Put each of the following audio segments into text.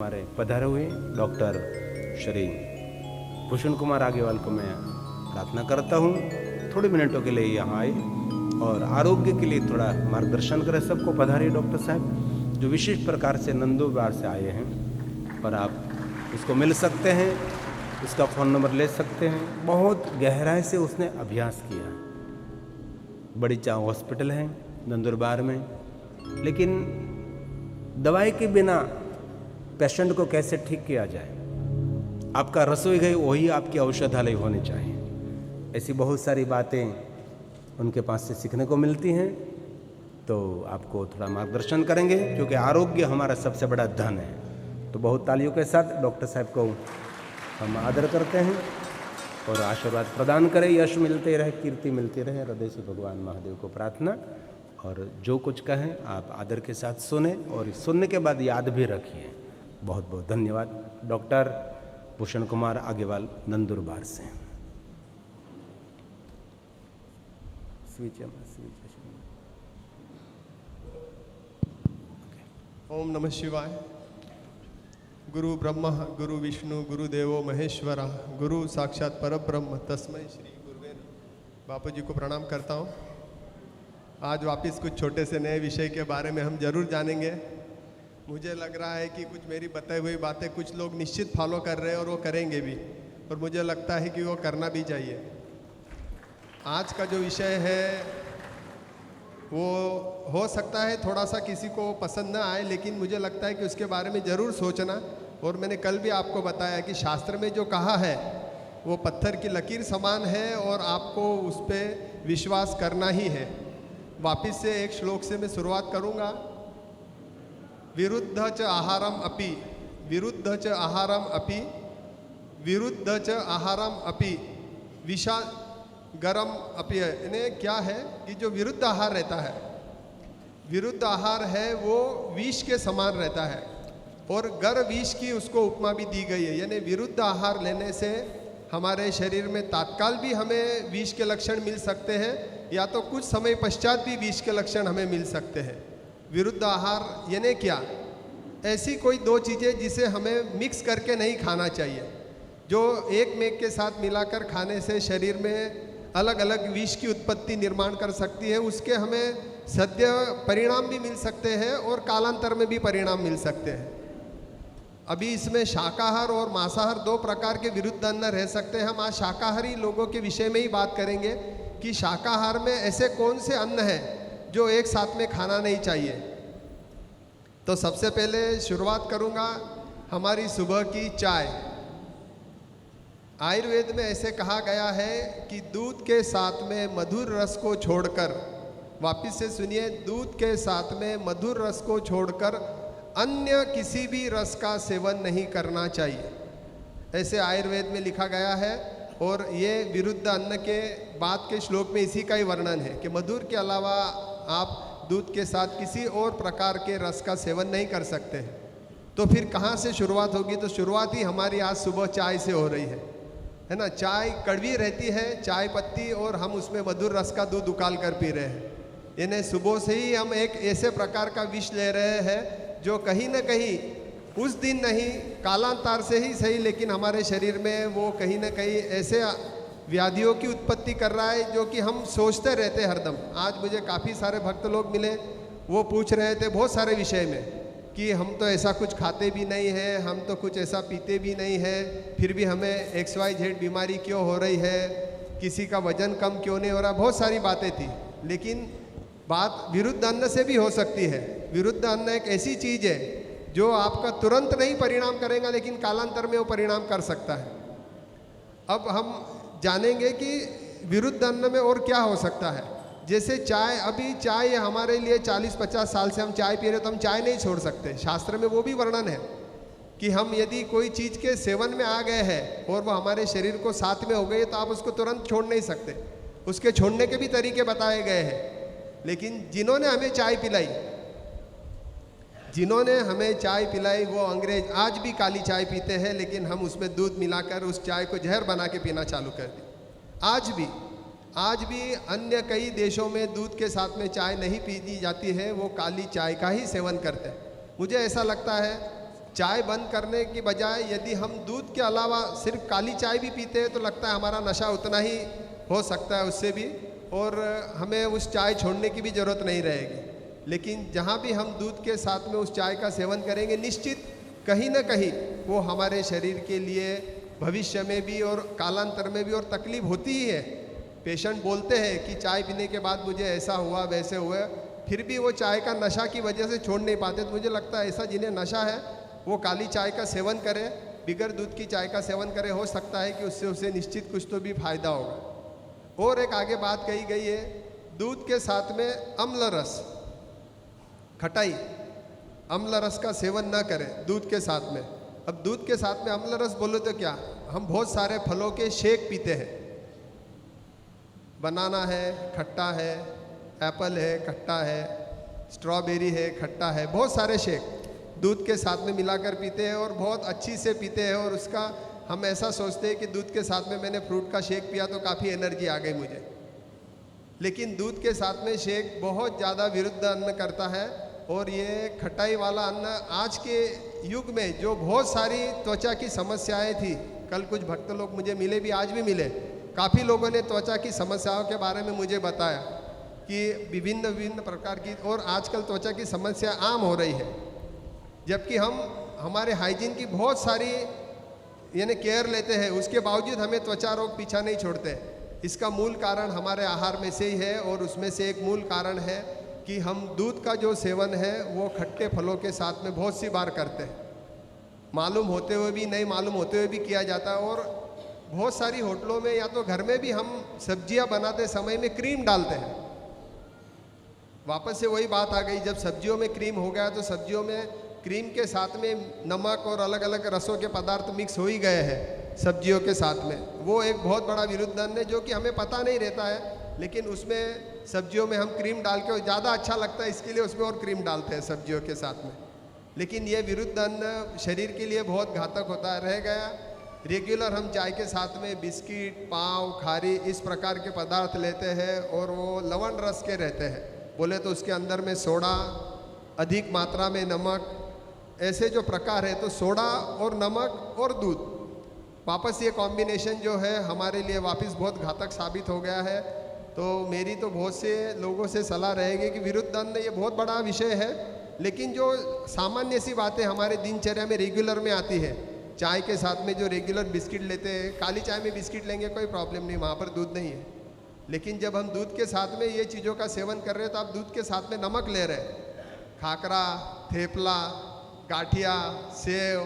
हमारे पधारे हुए डॉक्टर श्री भूषण कुमार आगेवाल को मैं प्रार्थना करता हूँ थोड़े मिनटों के लिए यहाँ आए और आरोग्य के लिए थोड़ा मार्गदर्शन करें। सबको पधारिए डॉक्टर साहब जो विशेष प्रकार से नंदुरबार से आए हैं, पर आप उसको मिल सकते हैं, उसका फ़ोन नंबर ले सकते हैं। बहुत गहराई से उसने अभ्यास किया। बड़ी चाह हॉस्पिटल है नंदुरबार में, लेकिन दवाई के बिना पेशेंट को कैसे ठीक किया जाए। आपका रसोई घर वही आपकी औषधालय होनी चाहिए। ऐसी बहुत सारी बातें उनके पास से सीखने को मिलती हैं, तो आपको थोड़ा मार्गदर्शन करेंगे, क्योंकि आरोग्य हमारा सबसे बड़ा धन है। तो बहुत तालियों के साथ डॉक्टर साहब को हम आदर करते हैं और आशीर्वाद प्रदान करें। यश मिलते रहे, कीर्ति मिलती रहे। हृदय से भगवान महादेव को प्रार्थना, और जो कुछ कहें आप आदर के साथ सुने और सुनने के बाद याद भी रखिए। बहुत बहुत धन्यवाद। डॉक्टर भूषण कुमार आगेवाल नंदुरबार से। ओम नमः शिवाय। गुरु ब्रह्मा गुरु विष्णु गुरुदेवो महेश्वरा गुरु साक्षात परब्रह्म तस्मै श्री गुरुवे नमः। बापू जी को प्रणाम करता हूँ। आज वापस कुछ छोटे से नए विषय के बारे में हम जरूर जानेंगे। मुझे लग रहा है कि कुछ मेरी बताई हुई बातें कुछ लोग निश्चित फॉलो कर रहे हैं और वो करेंगे भी, और मुझे लगता है कि वो करना भी चाहिए। आज का जो विषय है वो हो सकता है थोड़ा सा किसी को पसंद ना आए, लेकिन मुझे लगता है कि उसके बारे में ज़रूर सोचना। और मैंने कल भी आपको बताया कि शास्त्र में जो कहा है वो पत्थर की लकीर समान है और आपको उस पर विश्वास करना ही है। वापिस से एक श्लोक से मैं शुरुआत करूँगा। विरुद्ध च आहारम अपि, विरुद्ध च आहारम अपि, विरुद्ध च आहारम अपि, विषा गरम अपि। यानी क्या है कि जो विरुद्ध आहार रहता है, विरुद्ध आहार है वो विष के समान रहता है, और गर विष की उसको उपमा भी दी गई है। यानी विरुद्ध आहार लेने से हमारे शरीर में तात्काल भी हमें विष के लक्षण मिल सकते हैं, या तो कुछ समय पश्चात भी विष के लक्षण हमें मिल सकते हैं। विरुद्ध आहार यानी क्या? ऐसी कोई दो चीज़ें जिसे हमें मिक्स करके नहीं खाना चाहिए, जो एक मेक के साथ मिलाकर खाने से शरीर में अलग अलग विष की उत्पत्ति निर्माण कर सकती है। उसके हमें सद्य परिणाम भी मिल सकते हैं और कालांतर में भी परिणाम मिल सकते हैं। अभी इसमें शाकाहार और मांसाहार दो प्रकार के विरुद्ध अन्न रह सकते हैं। हम आज शाकाहारी लोगों के विषय में ही बात करेंगे कि शाकाहार में ऐसे कौन से अन्न हैं जो एक साथ में खाना नहीं चाहिए। तो सबसे पहले शुरुआत करूंगा हमारी सुबह की चाय। आयुर्वेद में ऐसे कहा गया है कि दूध के साथ में मधुर रस को छोड़कर, वापिस से सुनिए, दूध के साथ में मधुर रस को छोड़कर अन्य किसी भी रस का सेवन नहीं करना चाहिए, ऐसे आयुर्वेद में लिखा गया है। और ये विरुद्ध अन्न के बाद के श्लोक में इसी का ही वर्णन है कि मधुर के अलावा आप दूध के साथ किसी और प्रकार के रस का सेवन नहीं कर सकते। तो फिर कहाँ से शुरुआत होगी? तो शुरुआत ही हमारी आज सुबह चाय से हो रही है ना। चाय कड़वी रहती है, चाय पत्ती, और हम उसमें मधुर रस का दूध उकाल कर पी रहे हैं। यानी सुबह से ही हम एक ऐसे प्रकार का विष ले रहे हैं जो कहीं ना कहीं उस दिन नहीं, कालांतर से ही सही, लेकिन हमारे शरीर में वो कहीं ना कहीं ऐसे व्याधियों की उत्पत्ति कर रहा है जो कि हम सोचते रहते हैं हरदम। आज मुझे काफ़ी सारे भक्त लोग मिले, वो पूछ रहे थे बहुत सारे विषय में कि हम तो ऐसा कुछ खाते भी नहीं हैं, हम तो कुछ ऐसा पीते भी नहीं हैं, फिर भी हमें XYZ बीमारी क्यों हो रही है, किसी का वजन कम क्यों नहीं हो रहा। बहुत सारी बातें थी, लेकिन बात विरुद्ध अन्न से भी हो सकती है। विरुद्ध अन्न एक ऐसी चीज़ है जो आपका तुरंत नहीं परिणाम करेगा, लेकिन कालांतर में वो परिणाम कर सकता है। अब हम जानेंगे कि विरुद्ध अन्न में और क्या हो सकता है। जैसे चाय, अभी चाय हमारे लिए 40-50 साल से हम चाय पी रहे, तो हम चाय नहीं छोड़ सकते। शास्त्र में वो भी वर्णन है कि हम यदि कोई चीज़ के सेवन में आ गए हैं और वो हमारे शरीर को साथ में हो गई, तो आप उसको तुरंत छोड़ नहीं सकते। उसके छोड़ने के भी तरीके बताए गए हैं। लेकिन जिन्होंने हमें चाय पिलाई, जिन्होंने हमें चाय पिलाई, वो अंग्रेज आज भी काली चाय पीते हैं, लेकिन हम उसमें दूध मिलाकर उस चाय को जहर बना के पीना चालू कर दी। आज भी अन्य कई देशों में दूध के साथ में चाय नहीं पी जाती है, वो काली चाय का ही सेवन करते हैं। मुझे ऐसा लगता है चाय बंद करने की बजाय यदि हम दूध के अलावा सिर्फ काली चाय भी पीते हैं तो लगता है हमारा नशा उतना ही हो सकता है उससे भी, और हमें उस चाय छोड़ने की भी ज़रूरत नहीं रहेगी। लेकिन जहाँ भी हम दूध के साथ में उस चाय का सेवन करेंगे, निश्चित कहीं ना कहीं वो हमारे शरीर के लिए भविष्य में भी और कालांतर में भी और तकलीफ होती ही है। पेशेंट बोलते हैं कि चाय पीने के बाद मुझे ऐसा हुआ वैसे हुआ, फिर भी वो चाय का नशा की वजह से छोड़ नहीं पाते। तो मुझे लगता है ऐसा जिन्हें नशा है वो काली चाय का सेवन करे, बिगर दूध की चाय का सेवन करे, हो सकता है कि उससे उसे निश्चित कुछ तो भी फायदा होगा। और एक आगे बात कही गई है, दूध के साथ में अम्ल रस, खटाई, अम्ल रस का सेवन न करें दूध के साथ में। अब दूध के साथ में अम्ल रस बोलो तो क्या, हम बहुत सारे फलों के शेक पीते हैं। बनाना है खट्टा है, एप्पल है खट्टा है, स्ट्रॉबेरी है खट्टा है, बहुत सारे शेक दूध के साथ में मिलाकर पीते हैं और बहुत अच्छी से पीते हैं। और उसका हम ऐसा सोचते हैं कि दूध के साथ में मैंने फ्रूट का शेक पिया तो काफ़ी एनर्जी आ गई मुझे। लेकिन दूध के साथ में शेक बहुत ज़्यादा विरुद्ध अन्न करता है। और ये खटाई वाला अन्न आज के युग में जो बहुत सारी त्वचा की समस्याएं थी, कल कुछ भक्त लोग मुझे मिले भी, आज भी मिले, काफ़ी लोगों ने त्वचा की समस्याओं के बारे में मुझे बताया कि विभिन्न विभिन्न प्रकार की, और आजकल त्वचा की समस्या आम हो रही है। जबकि हम हमारे हाइजीन की बहुत सारी यानी केयर लेते हैं, उसके बावजूद हमें त्वचा रोग पीछा नहीं छोड़ते। इसका मूल कारण हमारे आहार में से ही है। और उसमें से एक मूल कारण है कि हम दूध का जो सेवन है वो खट्टे फलों के साथ में बहुत सी बार करते हैं, मालूम होते हुए भी, नहीं मालूम होते हुए भी किया जाता है। और बहुत सारी होटलों में या तो घर में भी हम सब्जियां बनाते समय में क्रीम डालते हैं। वापस से वही बात आ गई, जब सब्जियों में क्रीम हो गया तो सब्जियों में क्रीम के साथ में नमक और अलग अलग रसों के पदार्थ मिक्स हो ही गए हैं सब्जियों के साथ में। वो एक बहुत बड़ा विरुद्ध अन्न है जो कि हमें पता नहीं रहता है, लेकिन उसमें सब्जियों में हम क्रीम डाल के ज़्यादा अच्छा लगता है इसके लिए उसमें और क्रीम डालते हैं सब्जियों के साथ में। लेकिन ये विरुद्ध अन्न शरीर के लिए बहुत घातक होता है। रह गया रेगुलर हम चाय के साथ में बिस्किट, पाव, खारी इस प्रकार के पदार्थ लेते हैं और वो लवण रस के रहते हैं, बोले तो उसके अंदर में सोडा, अधिक मात्रा में नमक, ऐसे जो प्रकार है। तो सोडा और नमक और दूध, वापस ये कॉम्बिनेशन जो है हमारे लिए वापस बहुत घातक साबित हो गया है। तो मेरी तो बहुत से लोगों से सलाह रहेगी कि विरुद्ध अन्न ये बहुत बड़ा विषय है, लेकिन जो सामान्य सी बातें हमारे दिनचर्या में रेगुलर में आती है, चाय के साथ में जो रेगुलर बिस्किट लेते हैं, काली चाय में बिस्किट लेंगे कोई प्रॉब्लम नहीं, वहाँ पर दूध नहीं है। लेकिन जब हम दूध के साथ में ये चीज़ों का सेवन कर रहे हैं तो आप दूध के साथ में नमक ले रहे हैं, खाकरा, थेपला, गाठिया, सेव,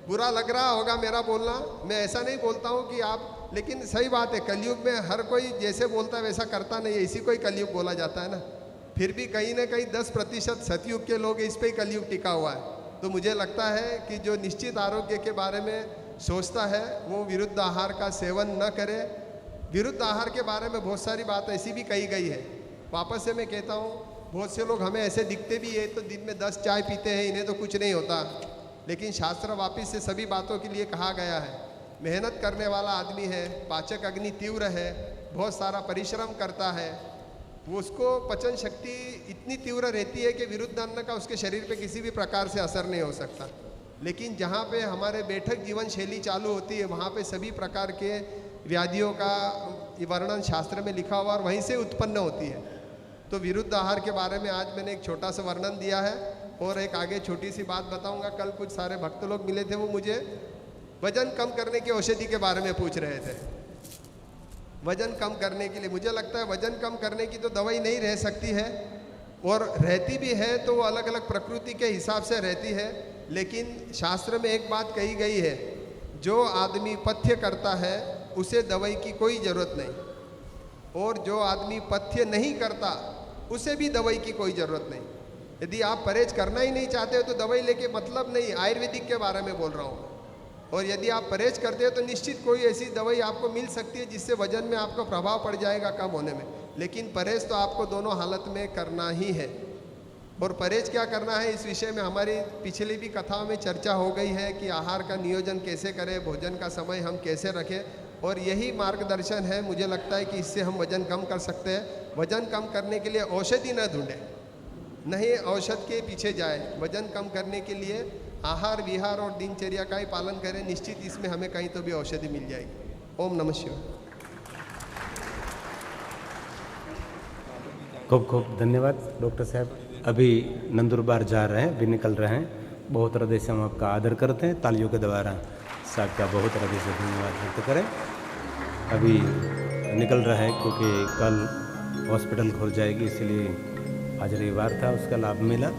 बुरा लग रहा होगा मेरा बोलना, मैं ऐसा नहीं बोलता हूँ कि आप, लेकिन सही बात है, कलयुग में हर कोई जैसे बोलता है वैसा करता नहीं है, इसी को ही कलयुग बोला जाता है ना। फिर भी कहीं ना कहीं 10% सतयुग के लोग इस पे ही कलयुग टिका हुआ है। तो मुझे लगता है कि जो निश्चित आरोग्य के बारे में सोचता है वो विरुद्ध आहार का सेवन न करे। विरुद्ध आहार के बारे में बहुत सारी बात ऐसी भी कही गई है। वापस से मैं कहता हूँ, बहुत से लोग हमें ऐसे दिखते भी है तो दिन में 10 चाय पीते हैं, इन्हें तो कुछ नहीं होता, लेकिन शास्त्र वापिस से सभी बातों के लिए कहा गया है। मेहनत करने वाला आदमी है, पाचक अग्नि तीव्र है, बहुत सारा परिश्रम करता है, वो उसको पचन शक्ति इतनी तीव्र रहती है कि विरुद्ध अन्न का उसके शरीर पे किसी भी प्रकार से असर नहीं हो सकता। लेकिन जहाँ पे हमारे बैठक जीवन शैली चालू होती है वहाँ पे सभी प्रकार के व्याधियों का वर्णन शास्त्र में लिखा हुआ और वहीं से उत्पन्न होती है। तो विरुद्ध आहार के बारे में आज मैंने एक छोटा सा वर्णन दिया है और एक आगे छोटी सी बात बताऊंगा। कल कुछ सारे भक्त लोग मिले थे, वो मुझे वजन कम करने की औषधि के बारे में पूछ रहे थे। वजन कम करने के लिए मुझे लगता है वजन कम करने की तो दवाई नहीं रह सकती है, और रहती भी है तो वो अलग अलग प्रकृति के हिसाब से रहती है। लेकिन शास्त्र में एक बात कही गई है, जो आदमी पथ्य करता है उसे दवाई की कोई ज़रूरत नहीं, और जो आदमी पथ्य नहीं करता उसे भी दवाई की कोई ज़रूरत नहीं। यदि आप परहेज करना ही नहीं चाहते हो तो दवाई लेके मतलब नहीं। आयुर्वेदिक के बारे में बोल रहा हूँ। और यदि आप परहेज करते हो तो निश्चित कोई ऐसी दवाई आपको मिल सकती है जिससे वजन में आपका प्रभाव पड़ जाएगा कम होने में। लेकिन परहेज तो आपको दोनों हालत में करना ही है। और परहेज क्या करना है, इस विषय में हमारी पिछली भी कथाओं में चर्चा हो गई है कि आहार का नियोजन कैसे करें, भोजन का समय हम कैसे रखें, और यही मार्गदर्शन है। मुझे लगता है कि इससे हम वजन कम कर सकते हैं। वजन कम करने के लिए औषधि न ढूंढें, नहीं औषध के पीछे जाए। वजन कम करने के लिए आहार विहार और दिनचर्या का ही पालन करें, निश्चित इसमें हमें कहीं तो भी औषधि मिल जाएगी। ओम नमः शिवाय। खूब खूब धन्यवाद डॉक्टर साहब। अभी नंदुरबार जा रहे हैं, अभी निकल रहे हैं। बहुत हृदय से हम आपका आदर करते हैं, तालियों के द्वारा साहब का बहुत हृदय से धन्यवाद व्यक्त करें। अभी निकल रहा है क्योंकि कल हॉस्पिटल खुल जाएगी, इसलिए आज रविवार था, उसका लाभ मिला।